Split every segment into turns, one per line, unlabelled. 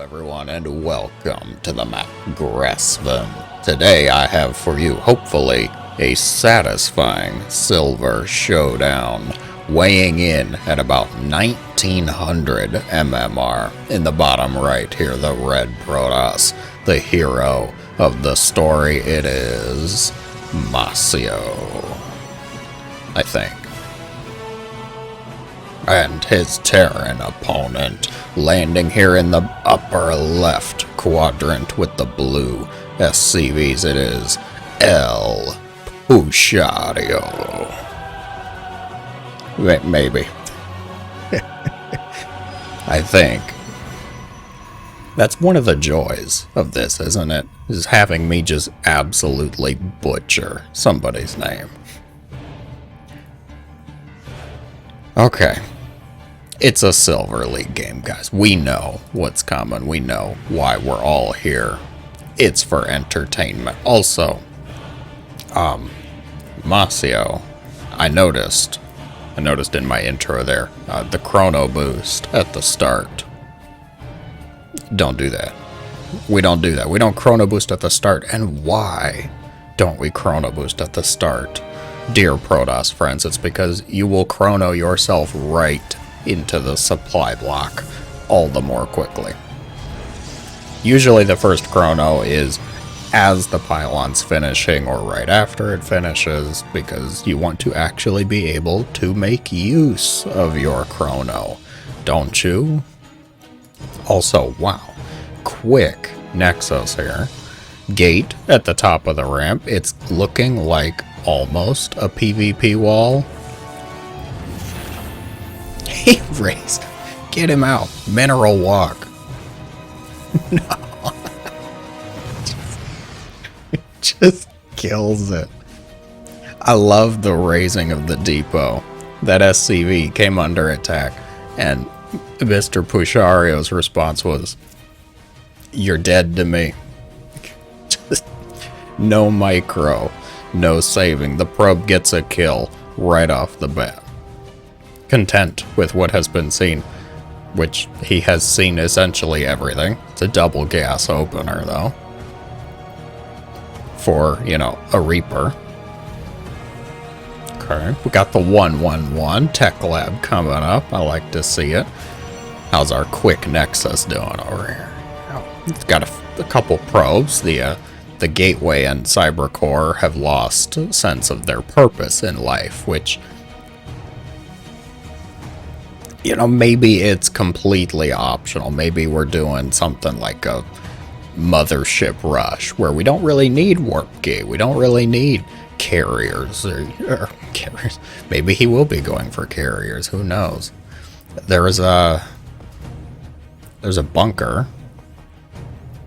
everyone, and welcome to the map Grassven. Today I have for you, hopefully, a satisfying silver showdown, weighing in at about 1900 MMR. In the bottom right here, the red Protoss, the hero of the story. It is Masio, I think. And his Terran opponent, landing here in the upper left quadrant with the blue SCVs, it is El Pushario. Maybe. I think. That's one of the joys of this, isn't it? Is having me just absolutely butcher somebody's name. Okay. It's a Silver League game, guys. We know what's coming. We know why we're all here. It's for entertainment. Also, Masio, I noticed in my intro there, the chrono boost at the start. Don't do that. We don't do that. We don't chrono boost at the start. And why don't we chrono boost at the start? Dear Protoss friends, it's because you will chrono yourself right into the supply block all the more quickly. Usually the first chrono is as the pylon's finishing or right after it finishes, because you want to actually be able to make use of your chrono, don't you? Also, wow, quick Nexus here. Gate at the top of the ramp. It's looking like almost a PvP wall. Hey, Race, get him out. Mineral walk. No. It just kills it. I love the raising of the depot. That SCV came under attack, and Mr. Pushario's response was, "You're dead to me." Just no micro, no saving. The probe gets a kill right off the bat. Content with what has been seen, which he has seen essentially everything. It's a double gas opener, though, for, you know, a Reaper. Okay, we got the 111 Tech Lab coming up. I like to see it. How's our quick Nexus doing over here? Oh, it's got a couple probes. The Gateway and Cyber Core have lost sense of their purpose in life, which, you know, maybe it's completely optional. Maybe we're doing something like a mothership rush where we don't really need warp gate. We don't really need carriers or carriers. Maybe he will be going for carriers. Who knows? There's a bunker.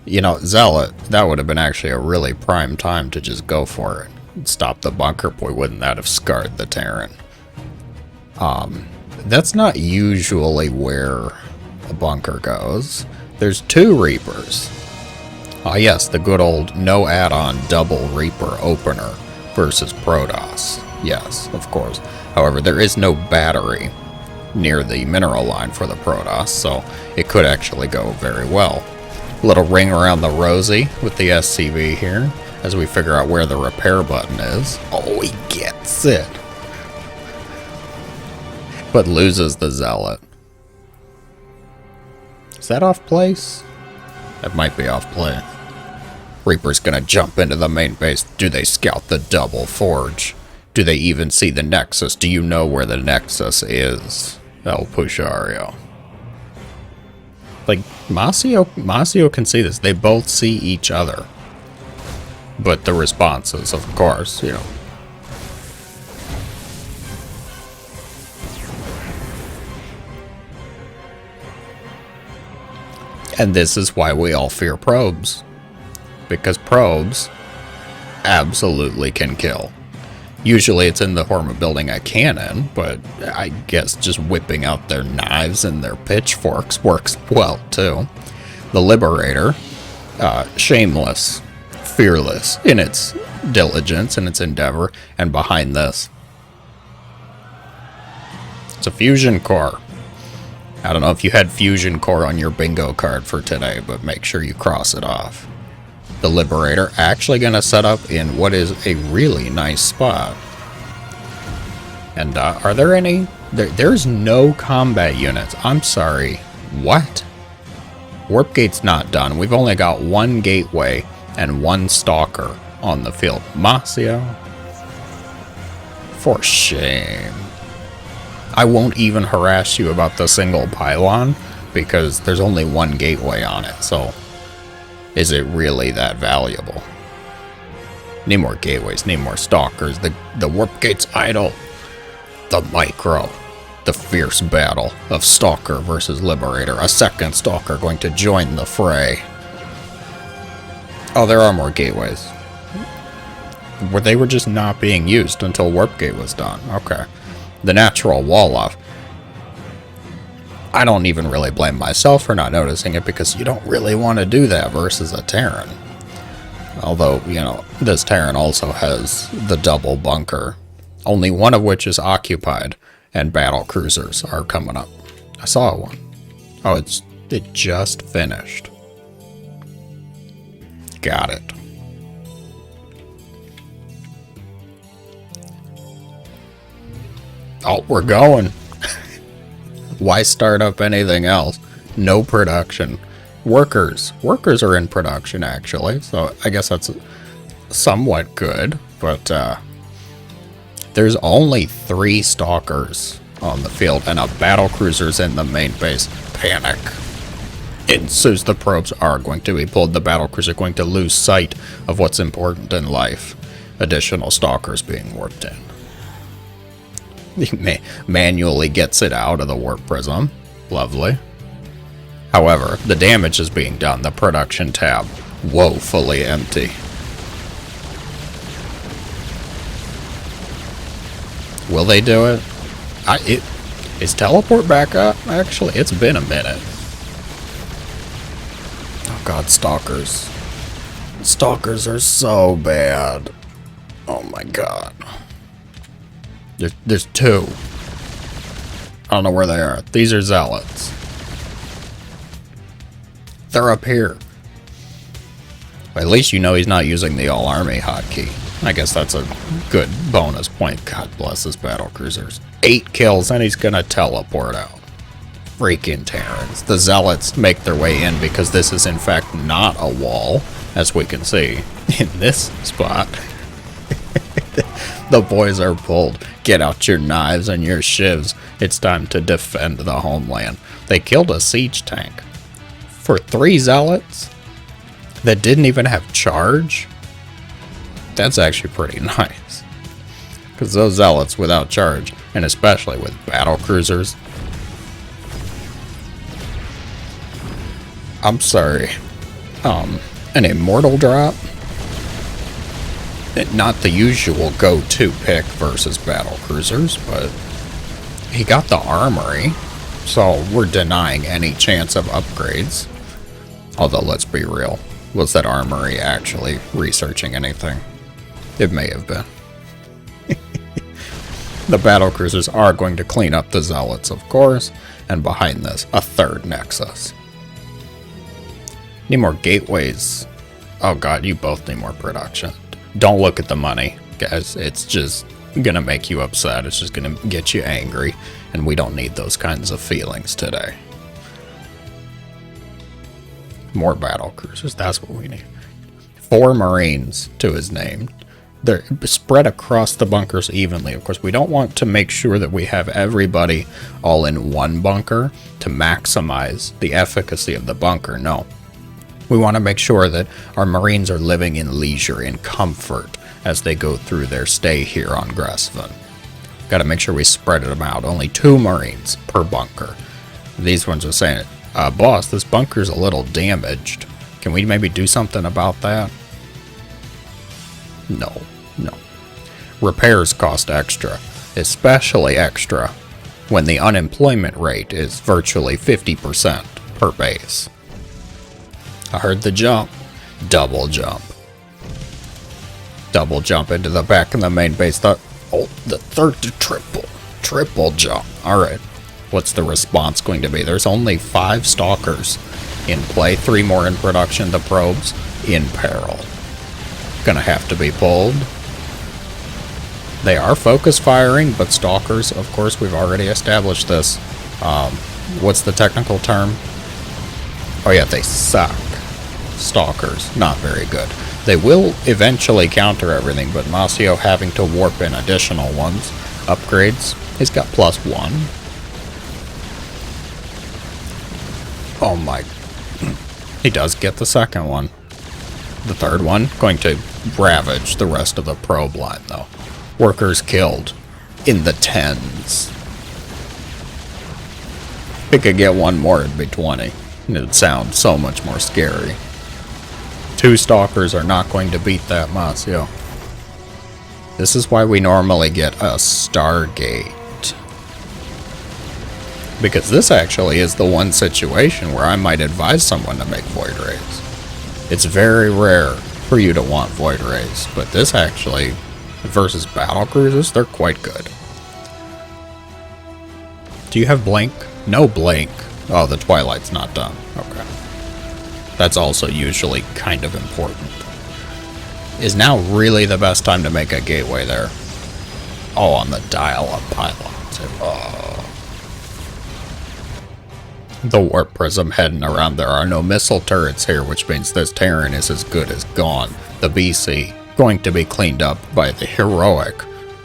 You know, Zealot, that would have been actually a really prime time to just go for it. Stop the bunker. Boy, wouldn't that have scarred the Terran. That's not usually where a bunker goes. There's two Reapers. Ah, yes, the good old no add-on double Reaper opener versus Protoss. Yes, of course. However, there is no battery near the mineral line for the Protoss, so it could actually go very well. Little ring around the rosy with the SCV here as we figure out where the repair button is. Oh, he gets it. But loses the Zealot. Is that off place? That might be off place. Reaper's gonna jump into the main base. Do they scout the double forge? Do they even see the Nexus? Do you know where the Nexus is? El Pushario. Like, Masio can see this. They both see each other. But the responses, of course, you know. And this is why we all fear probes. Because probes absolutely can kill. Usually it's in the form of building a cannon, but I guess just whipping out their knives and their pitchforks works well too. The Liberator, shameless, fearless in its diligence and its endeavor, and behind this, it's a fusion core. I don't know if you had Fusion Core on your bingo card for today, but make sure you cross it off. The Liberator actually going to set up in what is a really nice spot. And are there any? There's no combat units. I'm sorry. What? Warp Gate's not done. We've only got one Gateway and one Stalker on the field. Masio? For shame. I won't even harass you about the single pylon because there's only one Gateway on it, so is it really that valuable? Need more Gateways, need more Stalkers. The Warp Gate's idle. The Micro. The fierce battle of Stalker versus Liberator. A second Stalker going to join the fray. Oh, there are more Gateways. They were just not being used until Warp Gate was done. Okay. The natural wall off. I don't even really blame myself for not noticing it because you don't really want to do that versus a Terran. Although, you know, this Terran also has the double bunker, only one of which is occupied, and battle cruisers are coming up. I saw one. Oh, it just finished. Got it. Oh, we're going. Why start up anything else? No production. Workers are in production, actually. So I guess that's somewhat good. But there's only 3 Stalkers on the field and a battle cruiser's in the main base. Panic ensues. The probes are going to be pulled. The battle cruiser going to lose sight of what's important in life. Additional Stalkers being warped in. He manually gets it out of the warp prism. Lovely. However, the damage is being done. The production tab woefully empty. Will they do it? Is teleport back up? Actually, it's been a minute. Oh god, Stalkers. Stalkers are so bad. Oh my god. There's 2. I don't know where they are. These are Zealots. They're up here. At least you know he's not using the all-army hotkey. I guess that's a good bonus point. God bless his battle cruisers. 8 kills and he's gonna teleport out. Freaking Terrans. The Zealots make their way in because this is in fact not a wall, as we can see in this spot. The boys are pulled. Get out your knives and your shivs. It's time to defend the homeland. They killed a siege tank. For 3 Zealots that didn't even have charge? That's actually pretty nice. Because those Zealots without charge, and especially with battle cruisers. I'm sorry. An immortal drop? Not the usual go-to pick versus battle cruisers, but he got the armory, so we're denying any chance of upgrades. Although, let's be real, was that armory actually researching anything? It may have been. The battle cruisers are going to clean up the Zealots, of course, and behind this, a 3rd Nexus. Need more gateways. Oh god, you both need more production. Don't look at the money, guys. It's just gonna make you upset. It's just gonna get you angry, and we don't need those kinds of feelings today. More battle cruisers, that's what we need. 4 Marines to his name. They're spread across the bunkers evenly. Of course, we don't want to make sure that we have everybody all in one bunker to maximize the efficacy of the bunker. No. We want to make sure that our Marines are living in leisure, in comfort, as they go through their stay here on Gressvan. Got to make sure we spread them out. Only 2 Marines per bunker. These ones are saying, boss, this bunker's a little damaged. Can we maybe do something about that? No. Repairs cost extra, especially extra when the unemployment rate is virtually 50% per base. I heard the jump. Double jump. Double jump into the back of the main base. The 3rd to triple. Triple jump. Alright. What's the response going to be? There's only 5 stalkers in play, 3 more in production. The probes in peril. Gonna have to be pulled. They are focus firing, but stalkers, of course, we've already established this. What's the technical term? Oh yeah, they suck. Stalkers, not very good. They will eventually counter everything, but Masio having to warp in additional ones. Upgrades, he's got +1. Oh my. He does get the second one. The third one, going to ravage the rest of the probe line, though. Workers killed in the 10s. If we could get one more, it'd be 20. It'd sound so much more scary. 2 stalkers are not going to beat that Masio. This is why we normally get a Stargate. Because this actually is the one situation where I might advise someone to make Void Rays. It's very rare for you to want Void Rays, but this actually, versus battle cruisers, they're quite good. Do you have Blink? No Blink. Oh, the Twilight's not done. Okay. That's also usually kind of important. Is now really the best time to make a gateway there? Oh, on the dial-up pylons. Oh. The warp prism heading around. There are no missile turrets here, which means this Terran is as good as gone. The BC going to be cleaned up by the heroic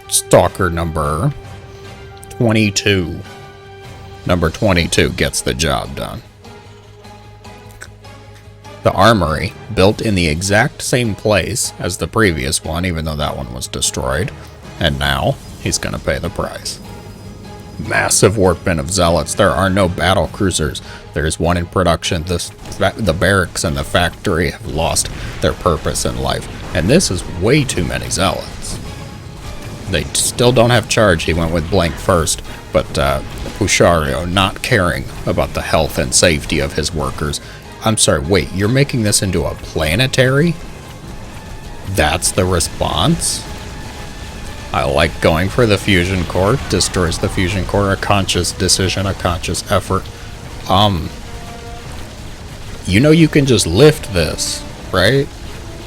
Stalker number 22. Number 22 gets the job done. The armory, built in the exact same place as the previous one, even though that one was destroyed. And now, he's going to pay the price. Massive warp bin of zealots. There are no battle cruisers. There's one in production. The barracks and the factory have lost their purpose in life. And this is way too many zealots. They still don't have charge. He went with blank first. But Pushario not caring about the health and safety of his workers. I'm sorry, wait, you're making this into a planetary? That's the response? I like going for the fusion core. Destroys the fusion core. A conscious decision, a conscious effort. You know you can just lift this, right?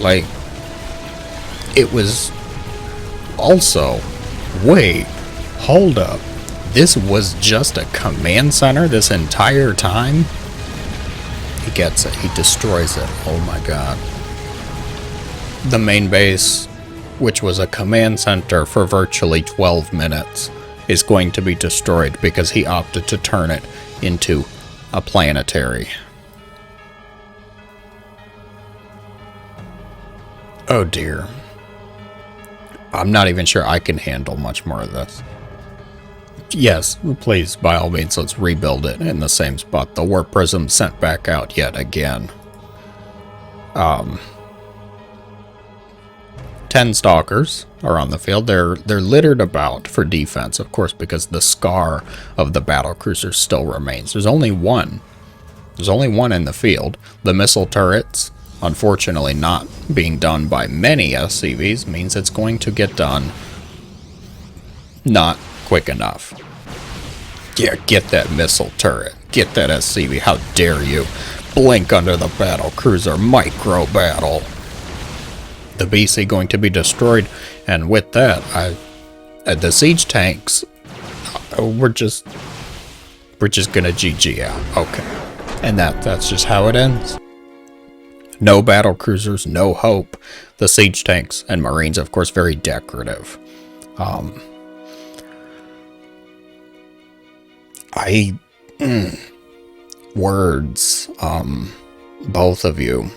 Like, it was also, wait, hold up. This was just a command center this entire time? He gets it. He destroys it. Oh my god. The main base, which was a command center for virtually 12 minutes, is going to be destroyed because he opted to turn it into a planetary. Oh dear. I'm not even sure I can handle much more of this. Yes, please, by all means, let's rebuild it in the same spot. The warp prism sent back out yet again. 10 stalkers are on the field. They're littered about for defense, of course, because the scar of the battle cruiser still remains. There's only one. There's only one in the field. The missile turrets, unfortunately not being done by many SCVs, means it's going to get done not quick enough. Yeah, get that missile turret. Get that SCV. How dare you? Blink under the battle cruiser. Micro battle. The BC going to be destroyed. And with that, the siege tanks, we're just gonna GG out. Okay. And that's just how it ends. No battle cruisers, no hope. The siege tanks and marines, of course, very decorative. Words, both of you.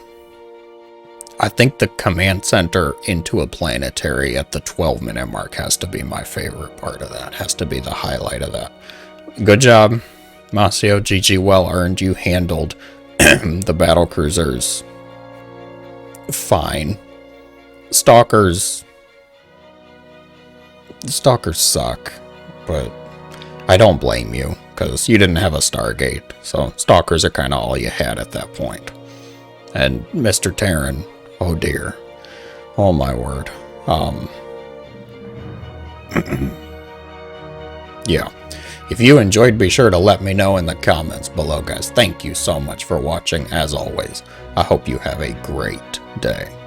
I think the command center into a planetary at the 12-minute mark has to be my favorite part of that. Has to be the highlight of that. Good job, Masio. GG, well earned. You handled the battle cruisers fine. Stalkers suck, but I don't blame you, because you didn't have a Stargate, so Stalkers are kind of all you had at that point. And Mr. Terran, oh dear. Oh my word. Yeah. If you enjoyed, be sure to let me know in the comments below, guys. Thank you so much for watching, as always. I hope you have a great day.